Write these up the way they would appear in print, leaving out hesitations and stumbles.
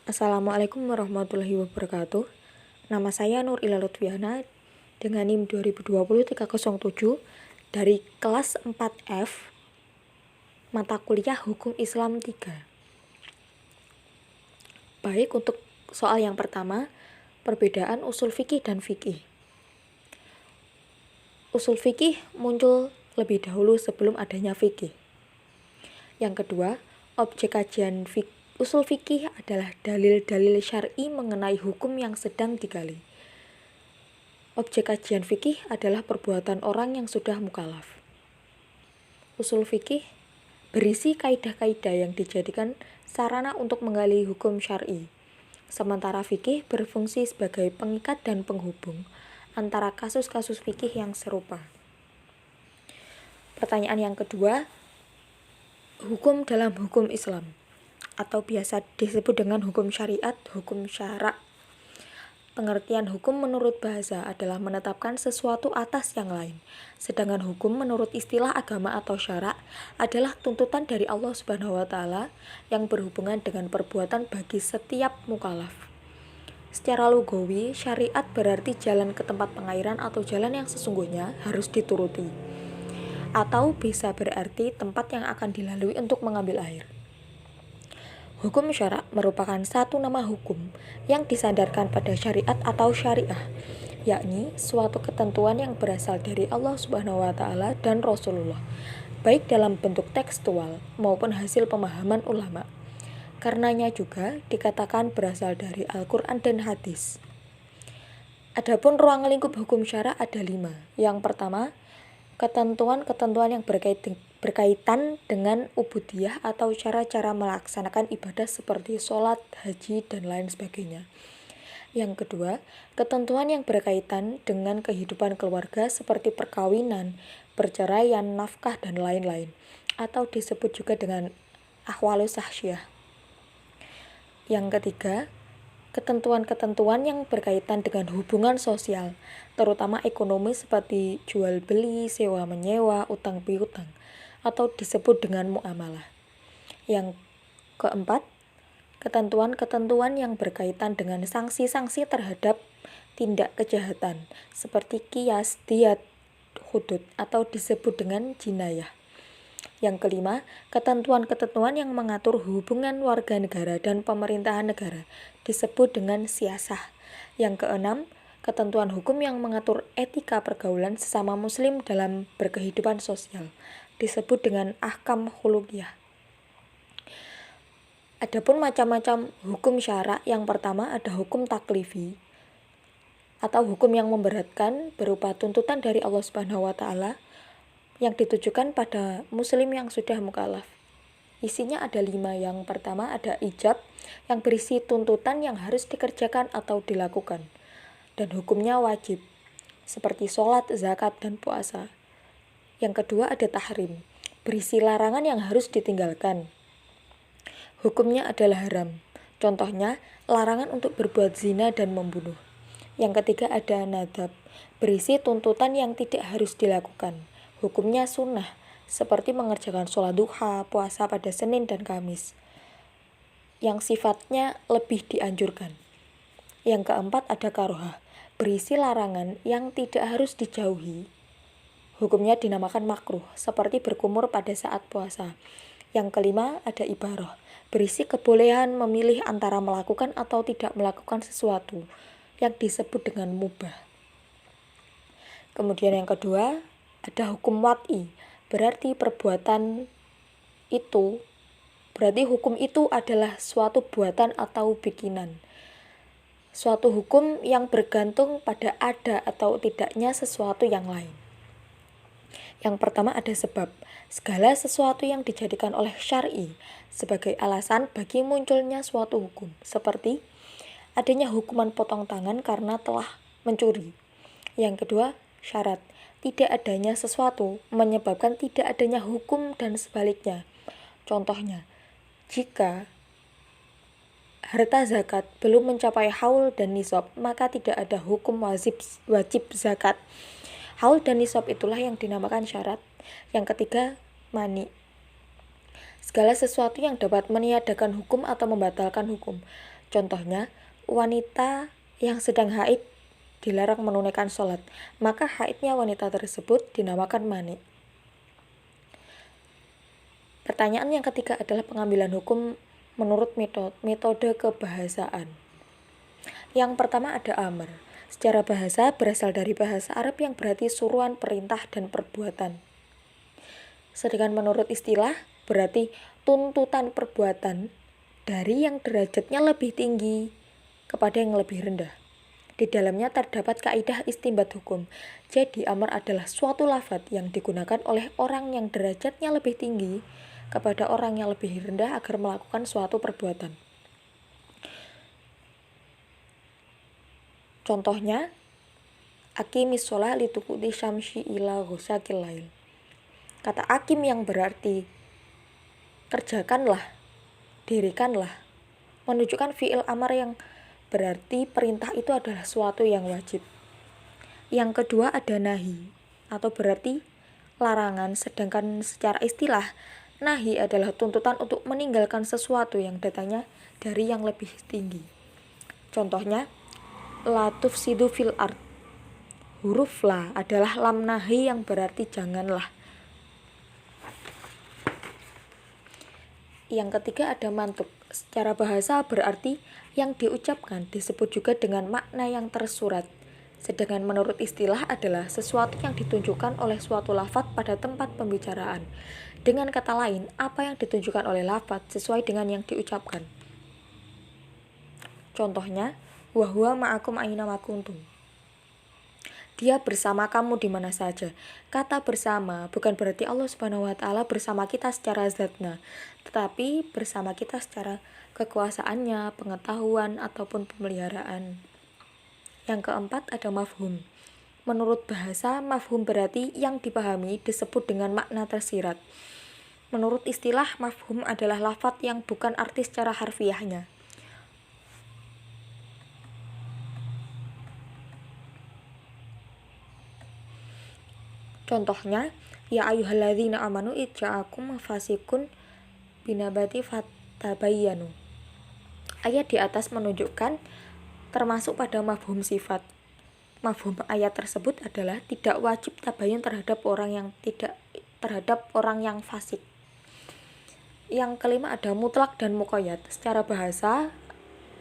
Assalamualaikum warahmatullahi wabarakatuh. Nama saya Nur Ila Lutfiana dengan NIM 2020-307 dari kelas 4F mata kuliah Hukum Islam 3. Baik, untuk soal yang pertama, perbedaan usul fikih dan fikih. Usul fikih muncul lebih dahulu sebelum adanya fikih. Yang kedua, objek kajian usul fikih adalah dalil-dalil syar'i mengenai hukum yang sedang digali. Objek kajian fikih adalah perbuatan orang yang sudah mukallaf. Usul fikih berisi kaidah-kaidah yang dijadikan sarana untuk menggali hukum syar'i. Sementara fikih berfungsi sebagai pengikat dan penghubung antara kasus-kasus fikih yang serupa. Pertanyaan yang kedua, hukum dalam hukum Islam atau biasa disebut dengan hukum syariat, hukum syara'. Pengertian hukum menurut bahasa adalah menetapkan sesuatu atas yang lain, sedangkan hukum menurut istilah agama atau syara' adalah tuntutan dari Allah Subhanahu wa Ta'ala yang berhubungan dengan perbuatan bagi setiap mukallaf. Secara lugawi, syariat berarti jalan ke tempat pengairan atau jalan yang sesungguhnya harus dituruti, atau bisa berarti tempat yang akan dilalui untuk mengambil air. Hukum syara' merupakan satu nama hukum yang disandarkan pada syariat atau syariah, yakni suatu ketentuan yang berasal dari Allah Subhanahu wa Ta'ala dan Rasulullah, baik dalam bentuk tekstual maupun hasil pemahaman ulama. Karenanya juga dikatakan berasal dari Al-Quran dan hadis. Adapun ruang lingkup hukum syara' ada 5. Yang pertama, ketentuan-ketentuan yang berkaitan dengan ubudiyah atau cara-cara melaksanakan ibadah seperti sholat, haji, dan lain sebagainya. Yang kedua, ketentuan yang berkaitan dengan kehidupan keluarga seperti perkawinan, perceraian, nafkah, dan lain-lain, atau disebut juga dengan ahwalus sahsyah. Yang ketiga, ketentuan-ketentuan yang berkaitan dengan hubungan sosial, terutama ekonomi seperti jual beli, sewa menyewa, utang piutang, atau disebut dengan muamalah. Yang keempat, ketentuan-ketentuan yang berkaitan dengan sanksi-sanksi terhadap tindak kejahatan seperti qiyas, diyat, hudud, atau disebut dengan jinayah. Yang kelima, ketentuan-ketentuan yang mengatur hubungan warga negara dan pemerintahan negara disebut dengan siyasah. Yang keenam, ketentuan hukum yang mengatur etika pergaulan sesama muslim dalam berkehidupan sosial disebut dengan ahkam khuluqiyah. Adapun macam-macam hukum syara', yang pertama ada hukum taklifi atau hukum yang memberatkan berupa tuntutan dari Allah Subhanahu wa Ta'ala yang ditujukan pada muslim yang sudah mukallaf. Isinya ada 5. Yang pertama ada ijab yang berisi tuntutan yang harus dikerjakan atau dilakukan, dan hukumnya wajib seperti sholat, zakat, dan puasa. Yang kedua ada tahrim, berisi larangan yang harus ditinggalkan. Hukumnya adalah haram. Contohnya larangan untuk berbuat zina dan membunuh. Yang ketiga ada nadab, berisi tuntutan yang tidak harus dilakukan. Hukumnya sunnah, seperti mengerjakan sholat duha, puasa pada Senin dan Kamis, yang sifatnya lebih dianjurkan. Yang keempat ada karohah, berisi larangan yang tidak harus dijauhi. Hukumnya dinamakan makruh, seperti berkumur pada saat puasa. Yang kelima ada ibaroh, berisi kebolehan memilih antara melakukan atau tidak melakukan sesuatu yang disebut dengan mubah. Kemudian yang kedua ada hukum wad'i, berarti hukum itu adalah suatu buatan atau bikinan. Suatu hukum yang bergantung pada ada atau tidaknya sesuatu yang lain. Yang pertama ada sebab, segala sesuatu yang dijadikan oleh syar'i sebagai alasan bagi munculnya suatu hukum, seperti adanya hukuman potong tangan karena telah mencuri. Yang kedua, syarat, tidak adanya sesuatu menyebabkan tidak adanya hukum dan sebaliknya. Contohnya, jika harta zakat belum mencapai haul dan nisab, maka tidak ada hukum wajib zakat. Haul dan nisab itulah yang dinamakan syarat. Yang ketiga, mani, segala sesuatu yang dapat meniadakan hukum atau membatalkan hukum. Contohnya, wanita yang sedang haid dilarang menunaikan sholat, maka haidnya wanita tersebut dinamakan manik. Pertanyaan yang ketiga adalah pengambilan hukum menurut metode kebahasaan. Yang pertama ada amr. Secara bahasa berasal dari bahasa Arab yang berarti suruhan, perintah, dan perbuatan. Sedangkan menurut istilah berarti tuntutan perbuatan dari yang derajatnya lebih tinggi kepada yang lebih rendah. Di dalamnya terdapat kaidah istinbat hukum. Jadi amar adalah suatu lafaz yang digunakan oleh orang yang derajatnya lebih tinggi kepada orang yang lebih rendah agar melakukan suatu perbuatan. Contohnya, aqimis sholah lituqudi syamsi ila ghusaqil lail. Kata akim yang berarti kerjakanlah, dirikanlah, menunjukkan fi'il amar yang berarti perintah itu adalah suatu yang wajib. Yang kedua ada nahi atau berarti larangan, sedangkan secara istilah nahi adalah tuntutan untuk meninggalkan sesuatu yang datangnya dari yang lebih tinggi. Contohnya, la tufsidu fil ard. Huruf la adalah lam nahi yang berarti janganlah. Yang ketiga ada mantuk. Secara bahasa berarti yang diucapkan disebut juga dengan makna yang tersurat. Sedangkan menurut istilah adalah sesuatu yang ditunjukkan oleh suatu lafaz pada tempat pembicaraan. Dengan kata lain, apa yang ditunjukkan oleh lafaz sesuai dengan yang diucapkan. Contohnya, wa huwa ma'akum aina ma kuntum. Dia bersama kamu di mana saja. Kata bersama bukan berarti Allah Subhanahu wa taala bersama kita secara zatnya, tetapi bersama kita secara kekuasaannya, pengetahuan ataupun pemeliharaan. Yang keempat ada mafhum. Menurut bahasa, mafhum berarti yang dipahami disebut dengan makna tersirat. Menurut istilah, mafhum adalah lafaz yang bukan arti secara harfiahnya. Contohnya, ya ayyuhalladzina amanu idja'akum fasiqun binabati fatabayyanu. Ayat di atas menunjukkan termasuk pada mafhum sifat. Mafhum ayat tersebut adalah tidak wajib tabayyun terhadap orang yang fasik. Yang kelima ada mutlak dan muqayyad. Secara bahasa,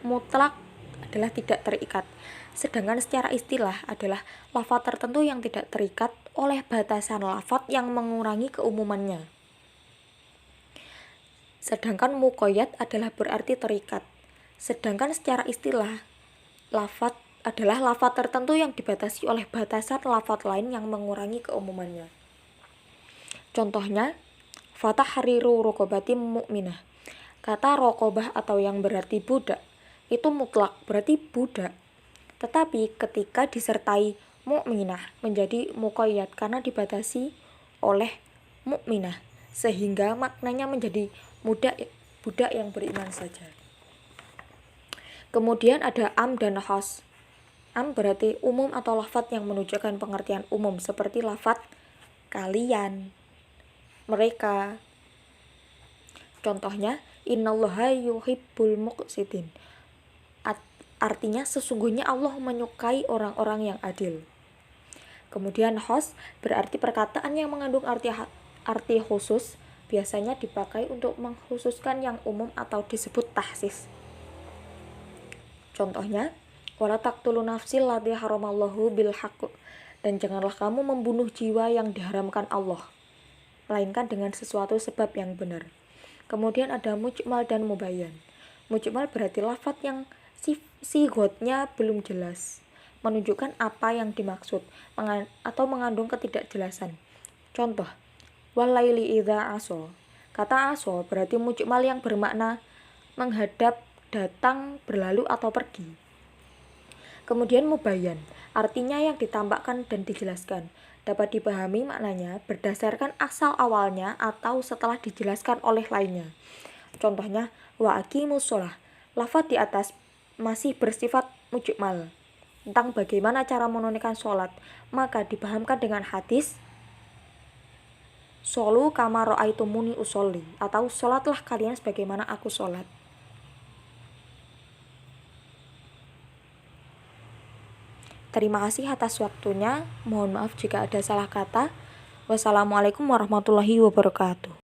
mutlak adalah tidak terikat. Sedangkan secara istilah adalah lafaz tertentu yang tidak terikat oleh batasan lafaz yang mengurangi keumumannya. Sedangkan muqayyad adalah berarti terikat. Sedangkan secara istilah, lafaz adalah lafaz tertentu yang dibatasi oleh batasan lafaz lain yang mengurangi keumumannya. Contohnya, fatahriru raqabatin mu'minah. Kata raqabah atau yang berarti budak itu mutlak, berarti budak. Tetapi ketika disertai mukminah menjadi muqayyad karena dibatasi oleh mukminah, sehingga maknanya menjadi budak yang beriman saja. Kemudian ada am dan khas. Am berarti umum atau lafaz yang menunjukkan pengertian umum seperti lafaz kalian, mereka. Contohnya, innallaha yuhibbul muqsitin. Artinya sesungguhnya Allah menyukai orang-orang yang adil. Kemudian khos berarti perkataan yang mengandung arti khusus, biasanya dipakai untuk mengkhususkan yang umum atau disebut tahsis. Contohnya, wala taqtulu nafsil lati haramallahu bil haqq, dan janganlah kamu membunuh jiwa yang diharamkan Allah, melainkan dengan sesuatu sebab yang benar. Kemudian ada mujmal dan mubayyan. Mujmal berarti lafaz yang sigotnya belum jelas, menunjukkan apa yang dimaksud atau mengandung ketidakjelasan. Contoh, walaili idza aso. Kata aso berarti mujmal yang bermakna menghadap, datang, berlalu atau pergi. Kemudian mubayyan, artinya yang ditambahkan dan dijelaskan. Dapat dipahami maknanya berdasarkan asal awalnya atau setelah dijelaskan oleh lainnya. Contohnya, wa aqimus shalah. Lafaz di atas masih bersifat mujmal tentang bagaimana cara menunaikan sholat, maka dipahamkan dengan hadis sholu kama ra'aitumuni usolli, atau sholatlah kalian sebagaimana aku sholat. Terima kasih atas waktunya. Mohon maaf jika ada salah kata. Wassalamualaikum warahmatullahi wabarakatuh.